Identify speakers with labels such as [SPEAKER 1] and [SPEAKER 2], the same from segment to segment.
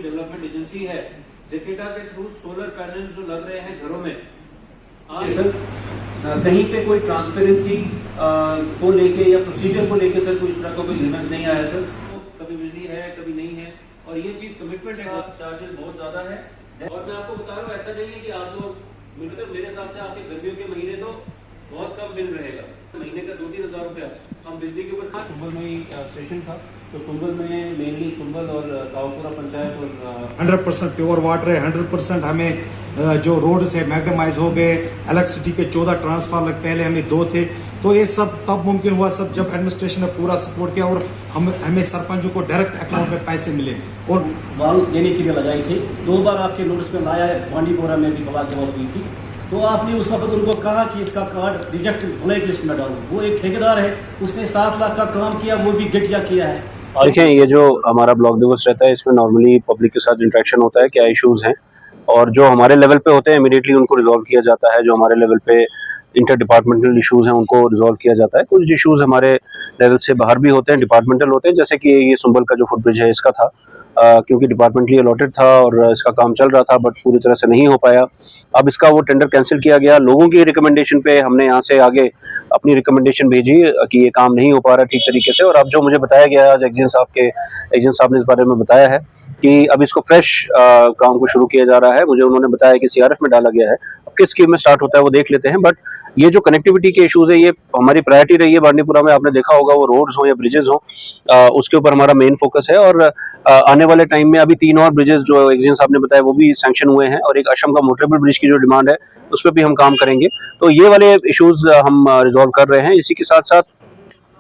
[SPEAKER 1] Development agency है जेकेटा के through solar panel जो लग रहे हैं घरों में। सर कहीं पे कोई ट्रांसपेरेंसी को लेके या प्रोसीजर को लेके सर कोई इस तरह का कोई ग्रीवेंस नहीं आया सर? तो कभी बिजली है कभी नहीं है और ये चीज कमिटमेंट है, चार्जेस बहुत ज्यादा है। और मैं आपको बता रहा हूँ ऐसा नहीं है कि आप लोग मतलब मेरे हिसाब से आपके गर्मियों के महीने तो बहुत कम बिल रहेगा, महीने का 2-3 हज़ार रुपया हम बिजली के ऊपर। सुंबल में ही स्टेशन था तो सुंबल में मेनली सुंबल और कावपुरा पंचायत और
[SPEAKER 2] 100% प्योर वाटर है। 100% हमें जो रोड से मैग्नेमाइज हो गए। इलेक्ट्रिसिटी के 14 ट्रांसफार्मर पहले हमें 2 थे, तो ये सब तब मुमकिन हुआ सब जब एडमिनिस्ट्रेशन ने पूरा सपोर्ट किया और हमें सरपंचों को डायरेक्ट अकाउंट में पैसे मिले। और
[SPEAKER 3] वाल देने के लिए लगाई थी, 2 बार आपके नोटिस में लाया है, बांडीपोरा में भी बवाल जवाब हुई थी, तो आपने उस वक्त उनको कहा कि इसका कार्ड रिजेक्ट ब्लैक लिस्ट में डालो। वो एक ठेकेदार है, उसने 7 लाख का काम किया, वो भी घटिया किया है।
[SPEAKER 4] और देखिए ये जो हमारा ब्लॉक दिवस रहता है इसमें नॉर्मली पब्लिक के साथ इंटरेक्शन होता है, क्या इश्यूज हैं और जो हमारे लेवल पे होते हैं इमीडिएटली उनको रिजॉल्व किया जाता है। जो हमारे लेवल पे इंटर डिपार्टमेंटल इश्यूज हैं उनको रिजॉल्व किया जाता है। कुछ इश्यूज हमारे लेवल से बाहर भी होते हैं, डिपार्टमेंटल होते हैं, जैसे कि ये सुंबल का जो फुटब्रिज है इसका था क्योंकि डिपार्टमेंटली अलॉटेड था और इसका काम चल रहा था बट पूरी तरह से नहीं हो पाया। अब इसका वो टेंडर कैंसिल किया गया। लोगों की रिकमेंडेशन पे हमने यहाँ से आगे अपनी रिकमेंडेशन भेजी कि ये काम नहीं हो पा रहा ठीक तरीके से। और अब जो मुझे बताया गया आज एजेंट साहब ने इस बारे में बताया है कि अब इसको फ्रेश काम को शुरू किया जा रहा है। मुझे उन्होंने बताया कि सीआरएफ में डाला गया है, अब किस स्कीम में स्टार्ट होता है वो देख लेते हैं। बट ये जो कनेक्टिविटी के इश्यूज है ये हमारी प्रायोरिटी रही है बांडीपुरा में। आपने देखा होगा वो रोड्स हो या ब्रिजेस हो, उसके ऊपर हमारा मेन फोकस है। और आने वाले टाइम में अभी 3 और ब्रिजेस जो एग्जीन साहब ने बताया वो भी सैंक्शन हुए हैं और एक असम का मोटरेबल ब्रिज की जो डिमांड है उस पर भी हम काम करेंगे। तो ये वाले इश्यूज हम रिजॉल्व कर रहे हैं। इसी के साथ साथ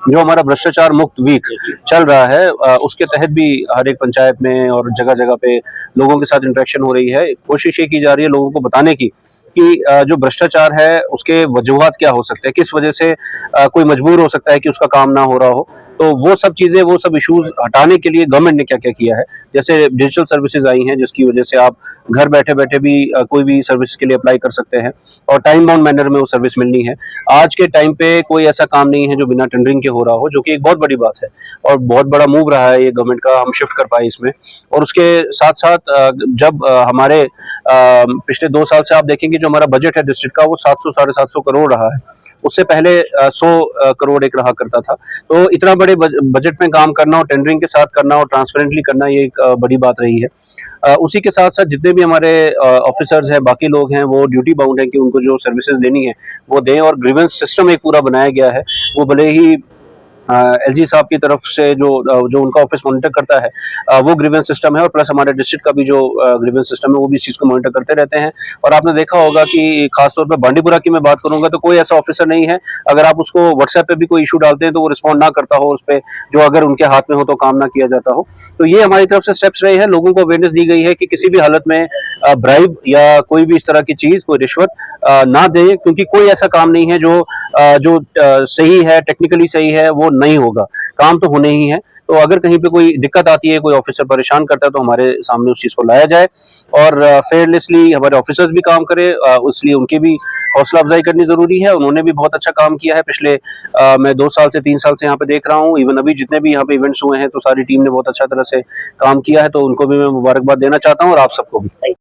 [SPEAKER 4] जो हमारा भ्रष्टाचार मुक्त वीक चल रहा है उसके तहत भी हर एक पंचायत में और जगह जगह पे लोगों के साथ इंटरेक्शन हो रही है। कोशिश ये की जा रही है लोगों को बताने की कि जो भ्रष्टाचार है उसके वजूहात क्या हो सकते हैं, किस वजह से कोई मजबूर हो सकता है कि उसका काम ना हो रहा हो। तो वो सब चीजें, वो सब इश्यूज हटाने के लिए गवर्नमेंट ने क्या क्या किया है, जैसे डिजिटल सर्विसेज आई हैं जिसकी वजह से आप घर बैठे बैठे भी कोई भी सर्विस के लिए अप्लाई कर सकते हैं और टाइम बाउंड मैनर में वो सर्विस मिलनी है। आज के टाइम पे कोई ऐसा काम नहीं है जो बिना टेंडरिंग के हो रहा हो, जो कि एक बहुत बड़ी बात है और बहुत बड़ा मूव रहा है ये गवर्नमेंट का, हम शिफ्ट कर पाए इसमें। और उसके साथ साथ जब हमारे पिछले 2 साल से आप देखेंगे जो हमारा बजट है डिस्ट्रिक्ट का वो 700-750 करोड़ रहा है, उससे पहले 100 करोड़ एक रहा करता था। तो इतना बड़े बजट में काम करना और टेंडरिंग के साथ करना और ट्रांसपेरेंटली करना ये एक बड़ी बात रही है। उसी के साथ साथ जितने भी हमारे ऑफिसर्स हैं, बाकी लोग हैं, वो ड्यूटी बाउंड है कि उनको जो सर्विसेज देनी है वो दें और ग्रीवेंस सिस्टम एक पूरा बनाया गया है। वो भले ही एलजी साहब की तरफ से जो उनका ऑफिस मॉनिटर करता है वो ग्रीवेंस सिस्टम है और प्लस हमारे डिस्ट्रिक्ट का भी जो ग्रीवेंस सिस्टम है वो भी इस चीज को मॉनिटर करते रहते हैं। और आपने देखा होगा कि खासतौर पर बांडीपुरा की मैं बात करूंगा तो कोई ऐसा ऑफिसर नहीं है, अगर आप उसको व्हाट्सएप पे भी कोई इशू डालते हैं तो वो रिस्पॉन्ड ना करता हो उस पर, जो अगर उनके हाथ में हो तो काम ना किया जाता हो। तो ये हमारी तरफ से स्टेप्स रहे हैं। लोगों को अवेयरनेस दी गई है कि किसी भी हालत में ब्राइब या कोई भी इस तरह की चीज, कोई रिश्वत ना दे, क्योंकि कोई ऐसा काम नहीं है जो सही है, टेक्निकली सही है, वो नहीं होगा, काम तो होने ही है। तो अगर कहीं पे कोई दिक्कत आती है, कोई ऑफिसर परेशान करता है तो हमारे सामने उस चीज को लाया जाए और फेयरलेसली हमारे ऑफिसर्स भी काम करें, इसलिए उनकी भी हौसला अफजाई करनी जरूरी है। उन्होंने भी बहुत अच्छा काम किया है पिछले मैं 2 साल से 3 साल से यहाँ पे देख रहा हूँ। इवन अभी जितने भी यहाँ पे इवेंट्स हुए हैं तो सारी टीम ने बहुत अच्छा तरह से काम किया है, तो उनको भी मैं मुबारकबाद देना चाहता हूँ और आप सबको भी।